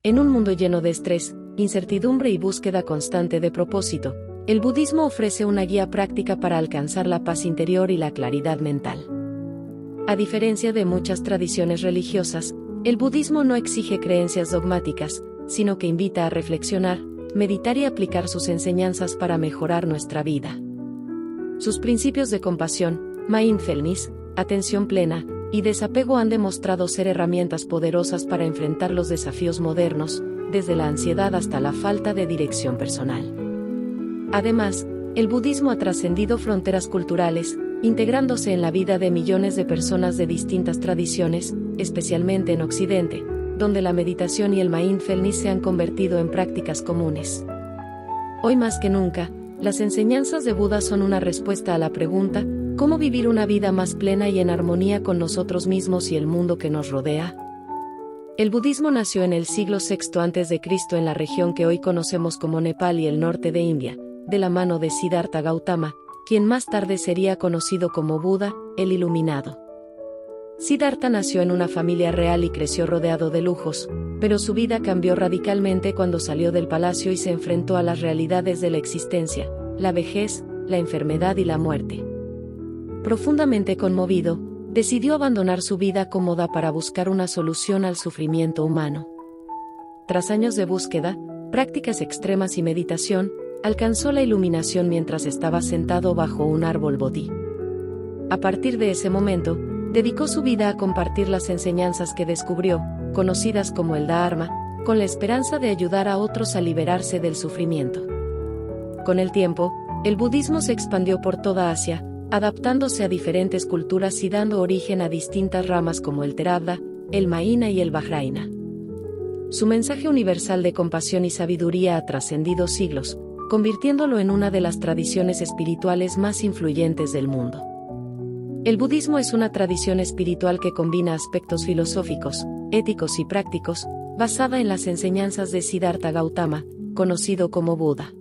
En un mundo lleno de estrés, incertidumbre y búsqueda constante de propósito, el budismo ofrece una guía práctica para alcanzar la paz interior y la claridad mental. A diferencia de muchas tradiciones religiosas, el budismo no exige creencias dogmáticas, sino que invita a reflexionar, meditar y aplicar sus enseñanzas para mejorar nuestra vida. Sus principios de compasión, mindfulness, atención plena y desapego han demostrado ser herramientas poderosas para enfrentar los desafíos modernos, desde la ansiedad hasta la falta de dirección personal. Además, el budismo ha trascendido fronteras culturales, integrándose en la vida de millones de personas de distintas tradiciones, especialmente en Occidente, donde la meditación y el mindfulness se han convertido en prácticas comunes. Hoy más que nunca, las enseñanzas de Buda son una respuesta a la pregunta, ¿cómo vivir una vida más plena y en armonía con nosotros mismos y el mundo que nos rodea? El budismo nació en el siglo VI a.C. en la región que hoy conocemos como Nepal y el norte de India, de la mano de Siddhartha Gautama, quien más tarde sería conocido como Buda, el Iluminado. Siddhartha nació en una familia real y creció rodeado de lujos, pero su vida cambió radicalmente cuando salió del palacio y se enfrentó a las realidades de la existencia, la vejez, la enfermedad y la muerte. Profundamente conmovido, decidió abandonar su vida cómoda para buscar una solución al sufrimiento humano. Tras años de búsqueda, prácticas extremas y meditación, alcanzó la iluminación mientras estaba sentado bajo un árbol bodhi. A partir de ese momento, dedicó su vida a compartir las enseñanzas que descubrió, conocidas como el Dharma, con la esperanza de ayudar a otros a liberarse del sufrimiento. Con el tiempo, el budismo se expandió por toda Asia, adaptándose a diferentes culturas y dando origen a distintas ramas como el Theravada, el Mahayana y el Vajrayana. Su mensaje universal de compasión y sabiduría ha trascendido siglos, convirtiéndolo en una de las tradiciones espirituales más influyentes del mundo. El budismo es una tradición espiritual que combina aspectos filosóficos, éticos y prácticos, basada en las enseñanzas de Siddhartha Gautama, conocido como Buda.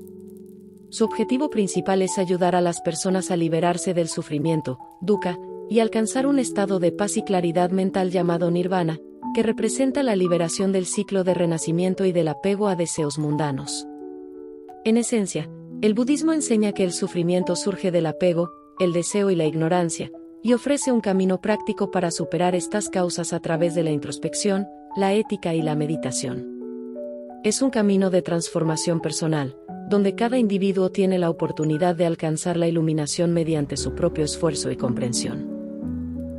Su objetivo principal es ayudar a las personas a liberarse del sufrimiento, dukkha, y alcanzar un estado de paz y claridad mental llamado nirvana, que representa la liberación del ciclo de renacimiento y del apego a deseos mundanos. En esencia, el budismo enseña que el sufrimiento surge del apego, el deseo y la ignorancia, y ofrece un camino práctico para superar estas causas a través de la introspección, la ética y la meditación. Es un camino de transformación personal, donde cada individuo tiene la oportunidad de alcanzar la iluminación mediante su propio esfuerzo y comprensión.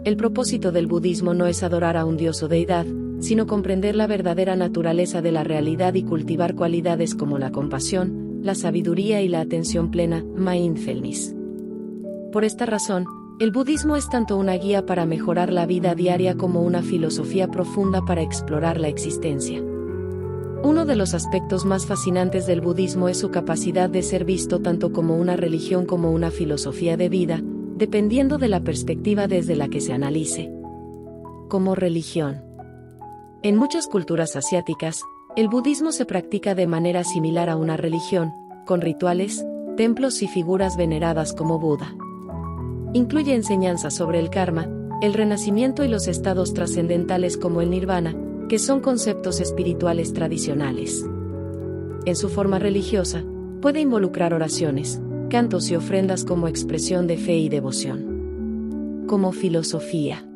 El propósito del budismo no es adorar a un dios o deidad, sino comprender la verdadera naturaleza de la realidad y cultivar cualidades como la compasión, la sabiduría y la atención plena, mindfulness. Por esta razón, el budismo es tanto una guía para mejorar la vida diaria como una filosofía profunda para explorar la existencia. Uno de los aspectos más fascinantes del budismo es su capacidad de ser visto tanto como una religión como una filosofía de vida, dependiendo de la perspectiva desde la que se analice. Como religión. En muchas culturas asiáticas, el budismo se practica de manera similar a una religión, con rituales, templos y figuras veneradas como Buda. Incluye enseñanzas sobre el karma, el renacimiento y los estados trascendentales como el nirvana, que son conceptos espirituales tradicionales. En su forma religiosa, puede involucrar oraciones, cantos y ofrendas como expresión de fe y devoción. Como filosofía.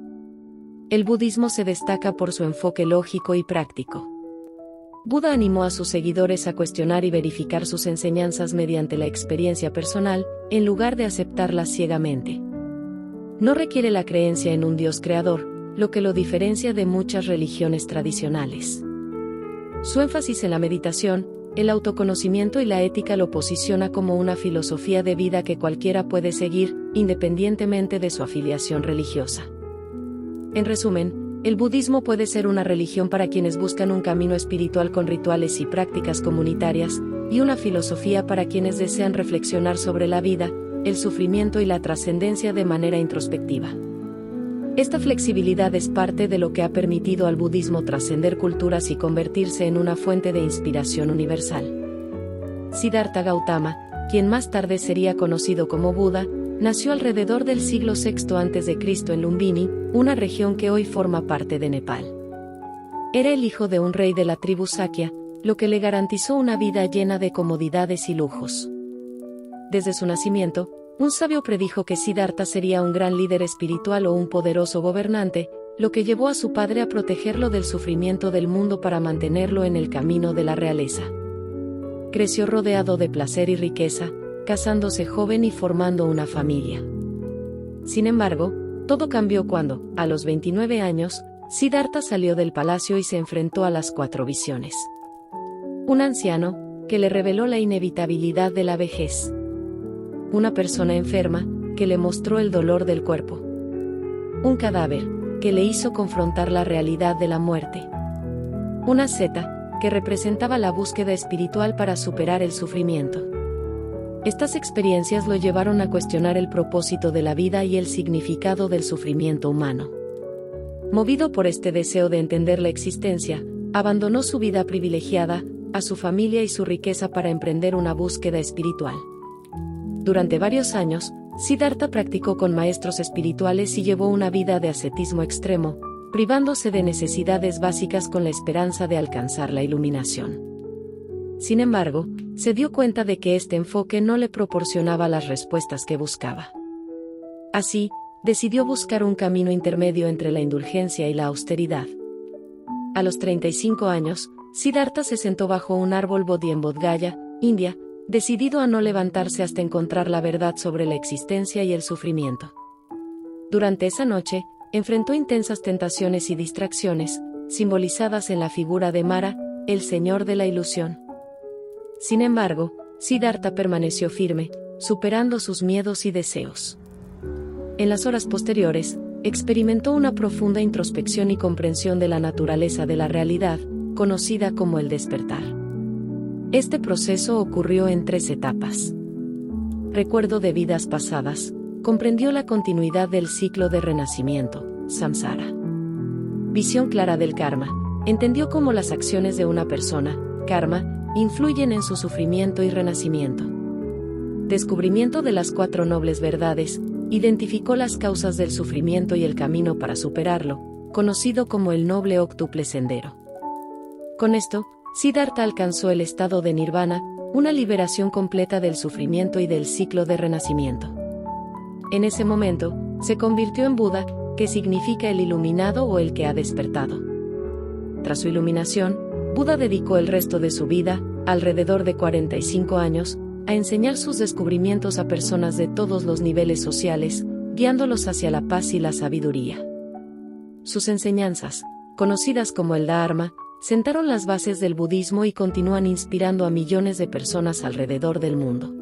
El budismo se destaca por su enfoque lógico y práctico. Buda animó a sus seguidores a cuestionar y verificar sus enseñanzas mediante la experiencia personal, en lugar de aceptarlas ciegamente. No requiere la creencia en un Dios creador, lo que lo diferencia de muchas religiones tradicionales. Su énfasis en la meditación, el autoconocimiento y la ética lo posiciona como una filosofía de vida que cualquiera puede seguir, independientemente de su afiliación religiosa. En resumen, el budismo puede ser una religión para quienes buscan un camino espiritual con rituales y prácticas comunitarias, y una filosofía para quienes desean reflexionar sobre la vida, el sufrimiento y la trascendencia de manera introspectiva. Esta flexibilidad es parte de lo que ha permitido al budismo trascender culturas y convertirse en una fuente de inspiración universal. Siddhartha Gautama, quien más tarde sería conocido como Buda, nació alrededor del siglo VI a.C. en Lumbini, una región que hoy forma parte de Nepal. Era el hijo de un rey de la tribu Sakya, lo que le garantizó una vida llena de comodidades y lujos. Desde su nacimiento, un sabio predijo que Siddhartha sería un gran líder espiritual o un poderoso gobernante, lo que llevó a su padre a protegerlo del sufrimiento del mundo para mantenerlo en el camino de la realeza. Creció rodeado de placer y riqueza, casándose joven y formando una familia. Sin embargo, todo cambió cuando, a los 29 años, Siddhartha salió del palacio y se enfrentó a las 4 visiones. Un anciano, que le reveló la inevitabilidad de la vejez. Una persona enferma, que le mostró el dolor del cuerpo. Un cadáver, que le hizo confrontar la realidad de la muerte. Una seta, que representaba la búsqueda espiritual para superar el sufrimiento. Estas experiencias lo llevaron a cuestionar el propósito de la vida y el significado del sufrimiento humano. Movido por este deseo de entender la existencia, abandonó su vida privilegiada, a su familia y su riqueza para emprender una búsqueda espiritual. Durante varios años, Siddhartha practicó con maestros espirituales y llevó una vida de ascetismo extremo, privándose de necesidades básicas con la esperanza de alcanzar la iluminación. Sin embargo, se dio cuenta de que este enfoque no le proporcionaba las respuestas que buscaba. Así, decidió buscar un camino intermedio entre la indulgencia y la austeridad. A los 35 años, Siddhartha se sentó bajo un árbol Bodhi en Bodh Gaya, India, decidido a no levantarse hasta encontrar la verdad sobre la existencia y el sufrimiento. Durante esa noche, enfrentó intensas tentaciones y distracciones, simbolizadas en la figura de Mara, el señor de la ilusión. Sin embargo, Siddhartha permaneció firme, superando sus miedos y deseos. En las horas posteriores, experimentó una profunda introspección y comprensión de la naturaleza de la realidad, conocida como el despertar. Este proceso ocurrió en 3 etapas. Recuerdo de vidas pasadas, comprendió la continuidad del ciclo de renacimiento, samsara. Visión clara del karma, entendió cómo las acciones de una persona, karma, influyen en su sufrimiento y renacimiento. Descubrimiento de las 4 nobles verdades, identificó las causas del sufrimiento y el camino para superarlo, conocido como el noble óctuple sendero. Con esto, Siddhartha alcanzó el estado de nirvana, una liberación completa del sufrimiento y del ciclo de renacimiento. En ese momento, se convirtió en Buda, que significa el iluminado o el que ha despertado. Tras su iluminación, Buda dedicó el resto de su vida, alrededor de 45 años, a enseñar sus descubrimientos a personas de todos los niveles sociales, guiándolos hacia la paz y la sabiduría. Sus enseñanzas, conocidas como el Dharma, sentaron las bases del budismo y continúan inspirando a millones de personas alrededor del mundo.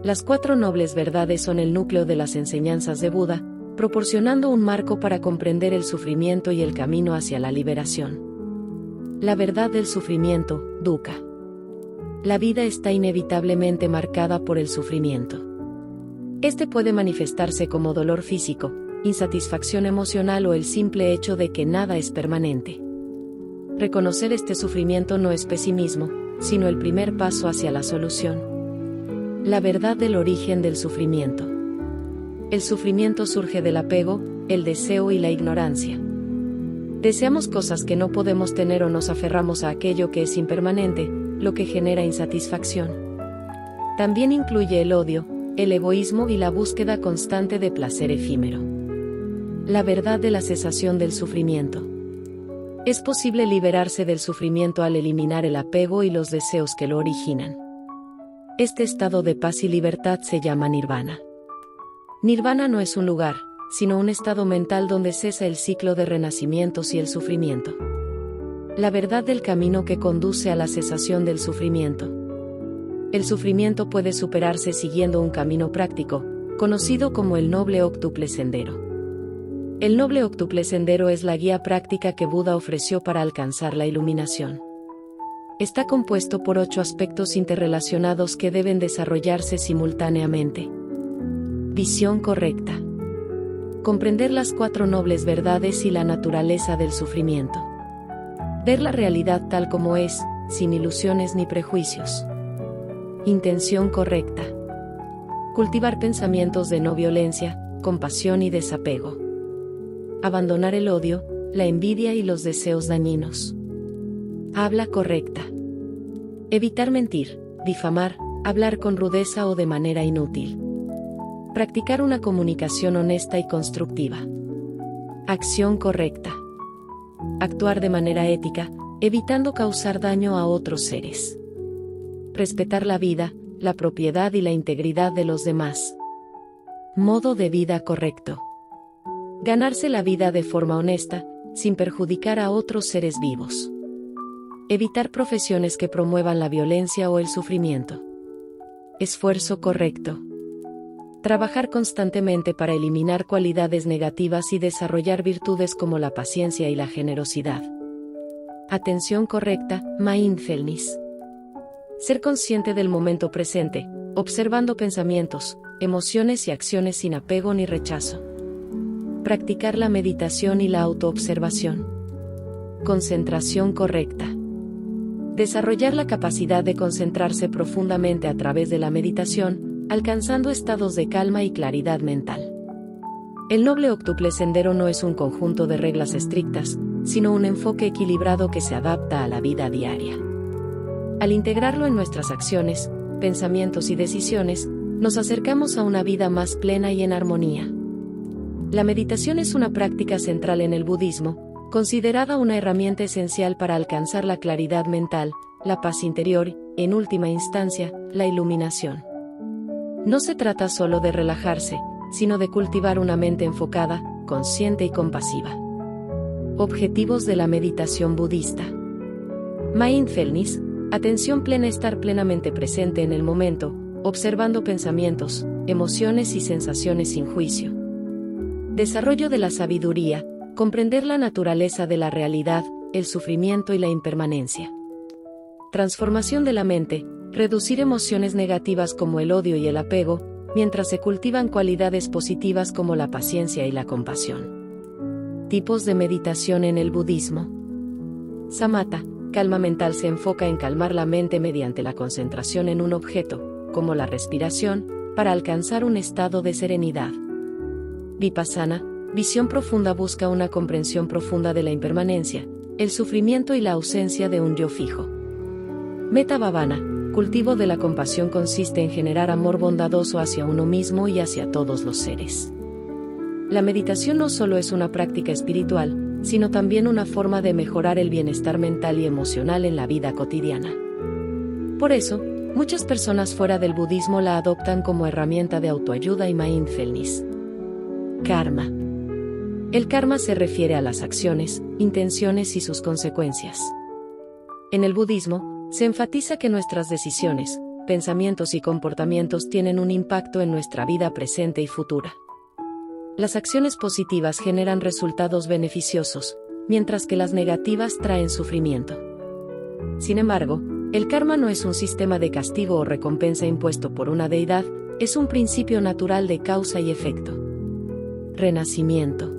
Las 4 nobles verdades son el núcleo de las enseñanzas de Buda, proporcionando un marco para comprender el sufrimiento y el camino hacia la liberación. La verdad del sufrimiento, dukkha. La vida está inevitablemente marcada por el sufrimiento. Este puede manifestarse como dolor físico, insatisfacción emocional o el simple hecho de que nada es permanente. Reconocer este sufrimiento no es pesimismo, sino el primer paso hacia la solución. La verdad del origen del sufrimiento. El sufrimiento surge del apego, el deseo y la ignorancia. Deseamos cosas que no podemos tener o nos aferramos a aquello que es impermanente, lo que genera insatisfacción. También incluye el odio, el egoísmo y la búsqueda constante de placer efímero. La verdad de la cesación del sufrimiento. Es posible liberarse del sufrimiento al eliminar el apego y los deseos que lo originan. Este estado de paz y libertad se llama nirvana. Nirvana no es un lugar, sino un estado mental donde cesa el ciclo de renacimientos y el sufrimiento. La verdad del camino que conduce a la cesación del sufrimiento. El sufrimiento puede superarse siguiendo un camino práctico, conocido como el noble óctuple sendero. El noble óctuple sendero es la guía práctica que Buda ofreció para alcanzar la iluminación. Está compuesto por 8 aspectos interrelacionados que deben desarrollarse simultáneamente. Visión correcta. Comprender las 4 nobles verdades y la naturaleza del sufrimiento. Ver la realidad tal como es, sin ilusiones ni prejuicios. Intención correcta. Cultivar pensamientos de no violencia, compasión y desapego. Abandonar el odio, la envidia y los deseos dañinos. Habla correcta. Evitar mentir, difamar, hablar con rudeza o de manera inútil. Practicar una comunicación honesta y constructiva. Acción correcta. Actuar de manera ética, evitando causar daño a otros seres. Respetar la vida, la propiedad y la integridad de los demás. Modo de vida correcto. Ganarse la vida de forma honesta, sin perjudicar a otros seres vivos. Evitar profesiones que promuevan la violencia o el sufrimiento. Esfuerzo correcto. Trabajar constantemente para eliminar cualidades negativas y desarrollar virtudes como la paciencia y la generosidad. Atención correcta, mindfulness. Ser consciente del momento presente, observando pensamientos, emociones y acciones sin apego ni rechazo. Practicar la meditación y la autoobservación. Concentración correcta. Desarrollar la capacidad de concentrarse profundamente a través de la meditación, alcanzando estados de calma y claridad mental. El noble octuple sendero no es un conjunto de reglas estrictas, sino un enfoque equilibrado que se adapta a la vida diaria. Al integrarlo en nuestras acciones, pensamientos y decisiones, nos acercamos a una vida más plena y en armonía. La meditación es una práctica central en el budismo, considerada una herramienta esencial para alcanzar la claridad mental, la paz interior y, en última instancia, la iluminación. No se trata solo de relajarse, sino de cultivar una mente enfocada, consciente y compasiva. Objetivos de la meditación budista. Mindfulness, atención plena, estar plenamente presente en el momento, observando pensamientos, emociones y sensaciones sin juicio. Desarrollo de la sabiduría, comprender la naturaleza de la realidad, el sufrimiento y la impermanencia. Transformación de la mente, reducir emociones negativas como el odio y el apego, mientras se cultivan cualidades positivas como la paciencia y la compasión. Tipos de meditación en el budismo. Samatha, calma mental, se enfoca en calmar la mente mediante la concentración en un objeto, como la respiración, para alcanzar un estado de serenidad. Vipassana, visión profunda, busca una comprensión profunda de la impermanencia, el sufrimiento y la ausencia de un yo fijo. Metta Bhavana, cultivo de la compasión, consiste en generar amor bondadoso hacia uno mismo y hacia todos los seres. La meditación no solo es una práctica espiritual, sino también una forma de mejorar el bienestar mental y emocional en la vida cotidiana. Por eso, muchas personas fuera del budismo la adoptan como herramienta de autoayuda y mindfulness. Karma. El karma se refiere a las acciones, intenciones y sus consecuencias. En el budismo, se enfatiza que nuestras decisiones, pensamientos y comportamientos tienen un impacto en nuestra vida presente y futura. Las acciones positivas generan resultados beneficiosos, mientras que las negativas traen sufrimiento. Sin embargo, el karma no es un sistema de castigo o recompensa impuesto por una deidad, es un principio natural de causa y efecto. Renacimiento.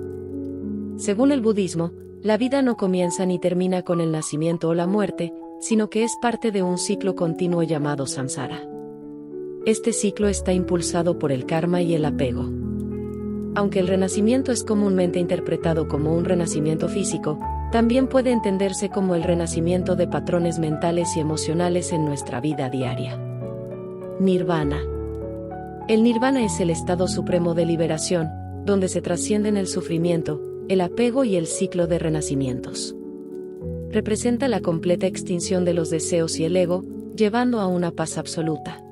Según el budismo, la vida no comienza ni termina con el nacimiento o la muerte, sino que es parte de un ciclo continuo llamado samsara. Este ciclo está impulsado por el karma y el apego. Aunque el renacimiento es comúnmente interpretado como un renacimiento físico, también puede entenderse como el renacimiento de patrones mentales y emocionales en nuestra vida diaria. Nirvana. El nirvana es el estado supremo de liberación, donde se trascienden el sufrimiento, el apego y el ciclo de renacimientos. Representa la completa extinción de los deseos y el ego, llevando a una paz absoluta.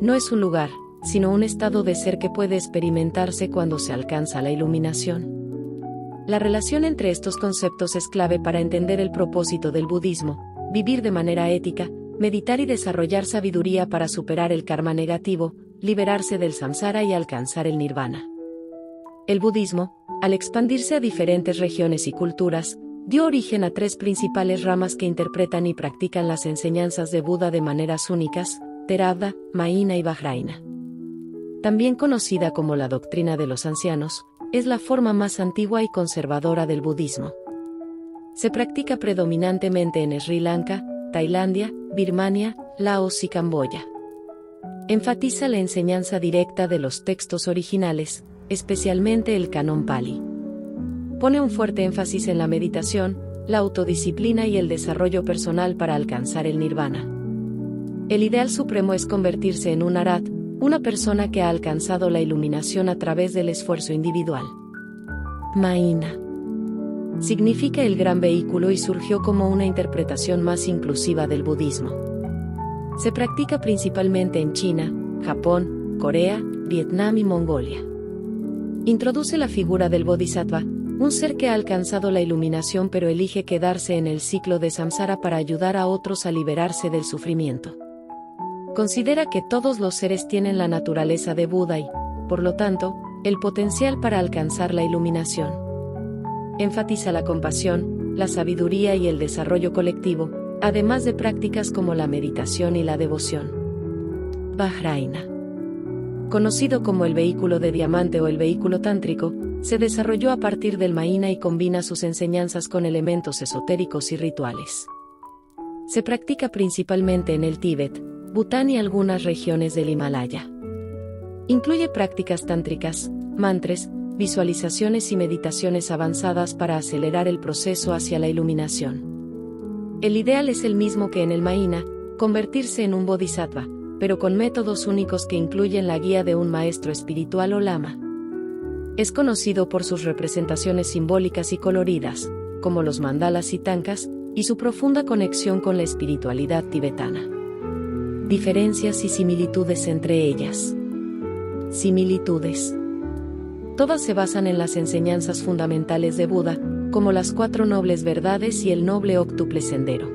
No es un lugar, sino un estado de ser que puede experimentarse cuando se alcanza la iluminación. La relación entre estos conceptos es clave para entender el propósito del budismo: vivir de manera ética, meditar y desarrollar sabiduría para superar el karma negativo, liberarse del samsara y alcanzar el nirvana. El budismo, al expandirse a diferentes regiones y culturas, dio origen a 3 principales ramas que interpretan y practican las enseñanzas de Buda de maneras únicas: Theravada, Mahayana y Vajrayana. También conocida como la doctrina de los ancianos, es la forma más antigua y conservadora del budismo. Se practica predominantemente en Sri Lanka, Tailandia, Birmania, Laos y Camboya. Enfatiza la enseñanza directa de los textos originales, especialmente el Canon Pali. pone un fuerte énfasis en la meditación, la autodisciplina y el desarrollo personal para alcanzar el nirvana. El ideal supremo es convertirse en un arat, una persona que ha alcanzado la iluminación a través del esfuerzo individual. Mahina significa el gran vehículo y surgió como una interpretación más inclusiva del budismo. Se practica principalmente en China, Japón, Corea, Vietnam y Mongolia. Introduce la figura del bodhisattva, un ser que ha alcanzado la iluminación pero elige quedarse en el ciclo de samsara para ayudar a otros a liberarse del sufrimiento. Considera que todos los seres tienen la naturaleza de Buda y, por lo tanto, el potencial para alcanzar la iluminación. Enfatiza la compasión, la sabiduría y el desarrollo colectivo, además de prácticas como la meditación y la devoción. Vajrayana, conocido como el vehículo de diamante o el vehículo tántrico, se desarrolló a partir del Mahina y combina sus enseñanzas con elementos esotéricos y rituales. Se practica principalmente en el Tíbet, Bután y algunas regiones del Himalaya. Incluye prácticas tántricas, mantras, visualizaciones y meditaciones avanzadas para acelerar el proceso hacia la iluminación. El ideal es el mismo que en el Mahina, convertirse en un bodhisattva, pero con métodos únicos que incluyen la guía de un maestro espiritual o lama. Es conocido por sus representaciones simbólicas y coloridas, como los mandalas y tankas, y su profunda conexión con la espiritualidad tibetana. Diferencias y similitudes entre ellas. Similitudes. Todas se basan en las enseñanzas fundamentales de Buda, como las 4 nobles verdades y el noble óctuple sendero.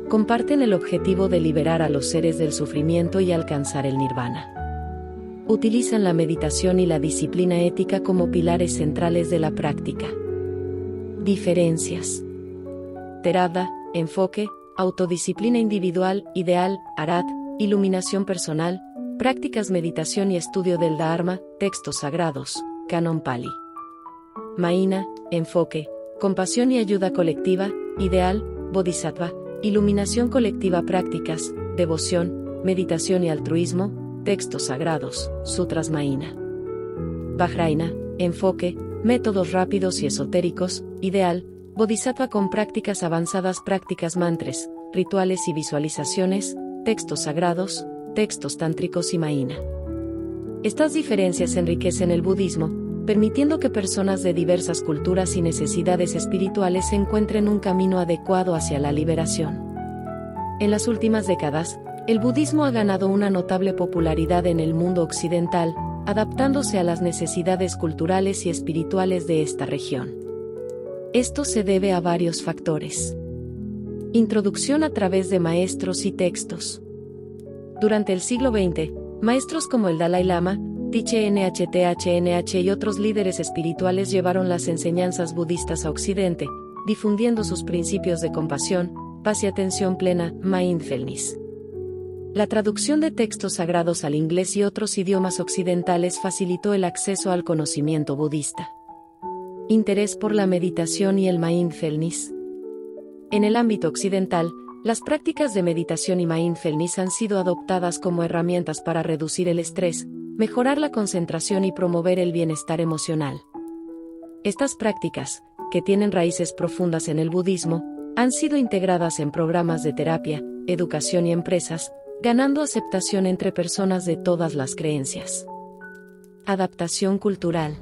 Comparten el objetivo de liberar a los seres del sufrimiento y alcanzar el nirvana. Utilizan la meditación y la disciplina ética como pilares centrales de la práctica. Diferencias. Theravada, enfoque, autodisciplina individual, ideal, arat, iluminación personal, prácticas meditación y estudio del Dharma, textos sagrados, Canon Pali. Mahina, enfoque, compasión y ayuda colectiva, ideal, bodhisattva, iluminación colectiva prácticas, devoción, meditación y altruismo, textos sagrados, sutras Mahina. Vajrayana, enfoque, métodos rápidos y esotéricos, ideal, bodhisattva con prácticas avanzadas prácticas mantras, rituales y visualizaciones, textos sagrados, textos tántricos y Mahina. Estas diferencias enriquecen el budismo, permitiendo que personas de diversas culturas y necesidades espirituales encuentren un camino adecuado hacia la liberación. En las últimas décadas, el budismo ha ganado una notable popularidad en el mundo occidental, adaptándose a las necesidades culturales y espirituales de esta región. Esto se debe a varios factores. Introducción a través de maestros y textos. Durante el siglo XX, maestros como el Dalai Lama, Tiche NHTHNH y otros líderes espirituales llevaron las enseñanzas budistas a Occidente, difundiendo sus principios de compasión, paz y atención plena, mindfulness. La traducción de textos sagrados al inglés y otros idiomas occidentales facilitó el acceso al conocimiento budista. Interés por la meditación y el mindfulness. En el ámbito occidental, las prácticas de meditación y mindfulness han sido adoptadas como herramientas para reducir el estrés, mejorar la concentración y promover el bienestar emocional. Estas prácticas, que tienen raíces profundas en el budismo, han sido integradas en programas de terapia, educación y empresas, ganando aceptación entre personas de todas las creencias. Adaptación cultural.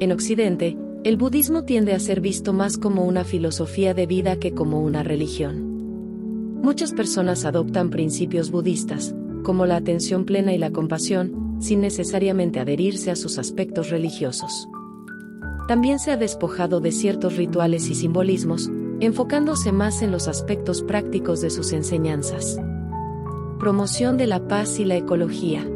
En Occidente, el budismo tiende a ser visto más como una filosofía de vida que como una religión. Muchas personas adoptan principios budistas, como la atención plena y la compasión, sin necesariamente adherirse a sus aspectos religiosos. También se ha despojado de ciertos rituales y simbolismos, enfocándose más en los aspectos prácticos de sus enseñanzas. Promoción de la paz y la ecología.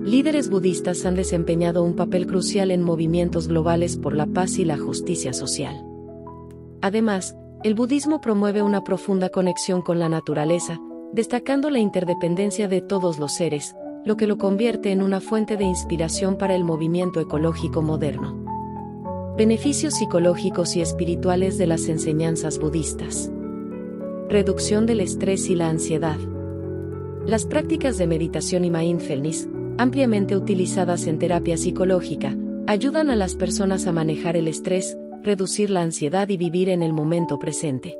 Líderes budistas han desempeñado un papel crucial en movimientos globales por la paz y la justicia social. Además, el budismo promueve una profunda conexión con la naturaleza, destacando la interdependencia de todos los seres, lo que lo convierte en una fuente de inspiración para el movimiento ecológico moderno. Beneficios psicológicos y espirituales de las enseñanzas budistas. Reducción del estrés y la ansiedad. Las prácticas de meditación y mindfulness, ampliamente utilizadas en terapia psicológica, Ayudan a las personas a manejar el estrés, reducir la ansiedad y vivir en el momento presente.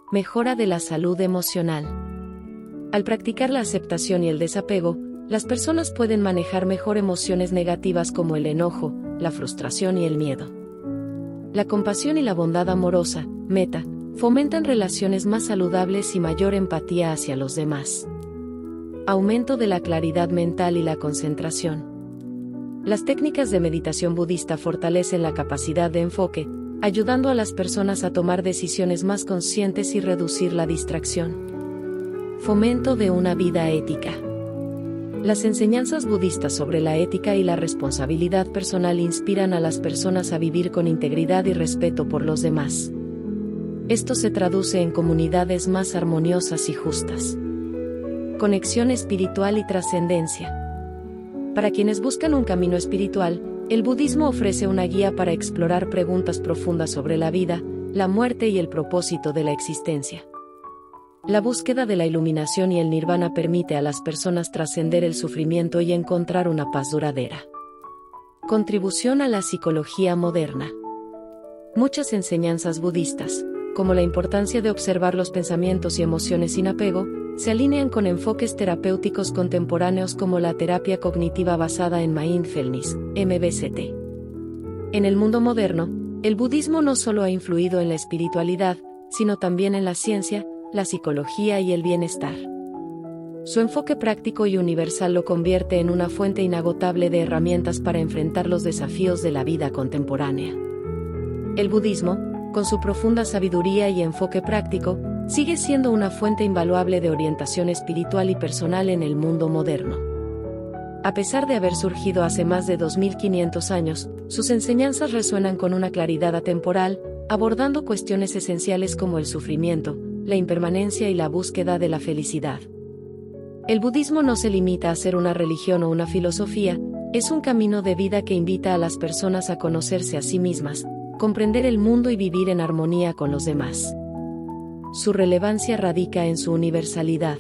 Mejora de la salud emocional. Al practicar la aceptación y el desapego, las personas pueden manejar mejor emociones negativas como el enojo, la frustración y el miedo. La compasión y la bondad amorosa, meta, fomentan relaciones más saludables y mayor empatía hacia los demás. Aumento de la claridad mental y la concentración. Las técnicas de meditación budista fortalecen la capacidad de enfoque, ayudando a las personas a tomar decisiones más conscientes y reducir la distracción. Fomento de una vida ética. Las enseñanzas budistas sobre la ética y la responsabilidad personal inspiran a las personas a vivir con integridad y respeto por los demás. Esto se traduce en comunidades más armoniosas y justas. Conexión espiritual y trascendencia. Para quienes buscan un camino espiritual, el budismo ofrece una guía para explorar preguntas profundas sobre la vida, la muerte y el propósito de la existencia. La búsqueda de la iluminación y el nirvana permite a las personas trascender el sufrimiento y encontrar una paz duradera. Contribución a la psicología moderna. Muchas enseñanzas budistas, como la importancia de observar los pensamientos y emociones sin apego, se alinean con enfoques terapéuticos contemporáneos como la terapia cognitiva basada en mindfulness, MBST. En el mundo moderno, el budismo no solo ha influido en la espiritualidad, sino también en la ciencia, la psicología y el bienestar. Su enfoque práctico y universal lo convierte en una fuente inagotable de herramientas para enfrentar los desafíos de la vida contemporánea. El budismo, con su profunda sabiduría y enfoque práctico, sigue siendo una fuente invaluable de orientación espiritual y personal en el mundo moderno. A pesar de haber surgido hace más de 2500 años, sus enseñanzas resuenan con una claridad atemporal, abordando cuestiones esenciales como el sufrimiento, la impermanencia y la búsqueda de la felicidad. El budismo no se limita a ser una religión o una filosofía, es un camino de vida que invita a las personas a conocerse a sí mismas, comprender el mundo y vivir en armonía con los demás. Su relevancia radica en su universalidad.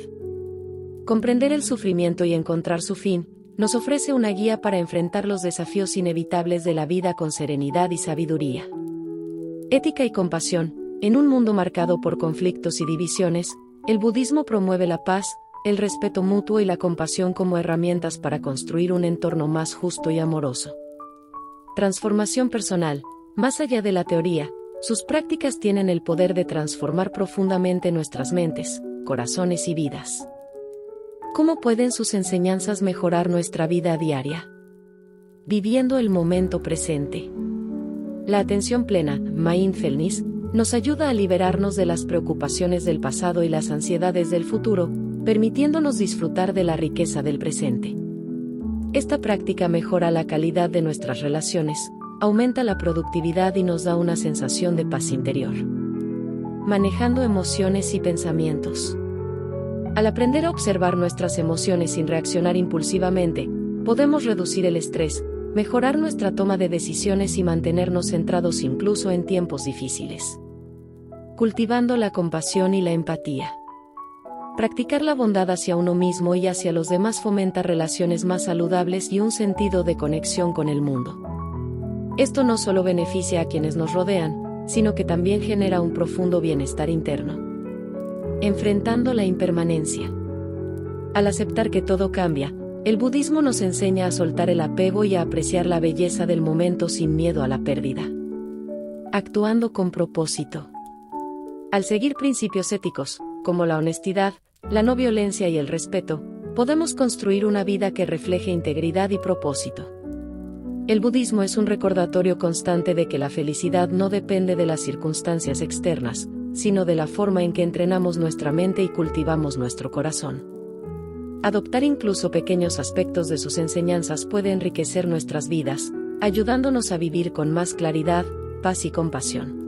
Comprender el sufrimiento y encontrar su fin, nos ofrece una guía para enfrentar los desafíos inevitables de la vida con serenidad y sabiduría. Ética y compasión. En un mundo marcado por conflictos y divisiones, el budismo promueve la paz, el respeto mutuo y la compasión como herramientas para construir un entorno más justo y amoroso. Transformación personal. Más allá de la teoría, sus prácticas tienen el poder de transformar profundamente nuestras mentes, corazones y vidas. ¿Cómo pueden sus enseñanzas mejorar nuestra vida diaria? Viviendo el momento presente. La atención plena, mindfulness, nos ayuda a liberarnos de las preocupaciones del pasado y las ansiedades del futuro, permitiéndonos disfrutar de la riqueza del presente. Esta práctica mejora la calidad de nuestras relaciones, aumenta la productividad y nos da una sensación de paz interior. Manejando emociones y pensamientos. Al aprender a observar nuestras emociones sin reaccionar impulsivamente, podemos reducir el estrés, mejorar nuestra toma de decisiones y mantenernos centrados incluso en tiempos difíciles. Cultivando la compasión y la empatía. Practicar la bondad hacia uno mismo y hacia los demás fomenta relaciones más saludables y un sentido de conexión con el mundo. Esto no solo beneficia a quienes nos rodean, sino que también genera un profundo bienestar interno. Enfrentando la impermanencia. Al aceptar que todo cambia, el budismo nos enseña a soltar el apego y a apreciar la belleza del momento sin miedo a la pérdida. Actuando con propósito. Al seguir principios éticos, como la honestidad, la no violencia y el respeto, podemos construir una vida que refleje integridad y propósito. El budismo es un recordatorio constante de que la felicidad no depende de las circunstancias externas, sino de la forma en que entrenamos nuestra mente y cultivamos nuestro corazón. Adoptar incluso pequeños aspectos de sus enseñanzas puede enriquecer nuestras vidas, ayudándonos a vivir con más claridad, paz y compasión.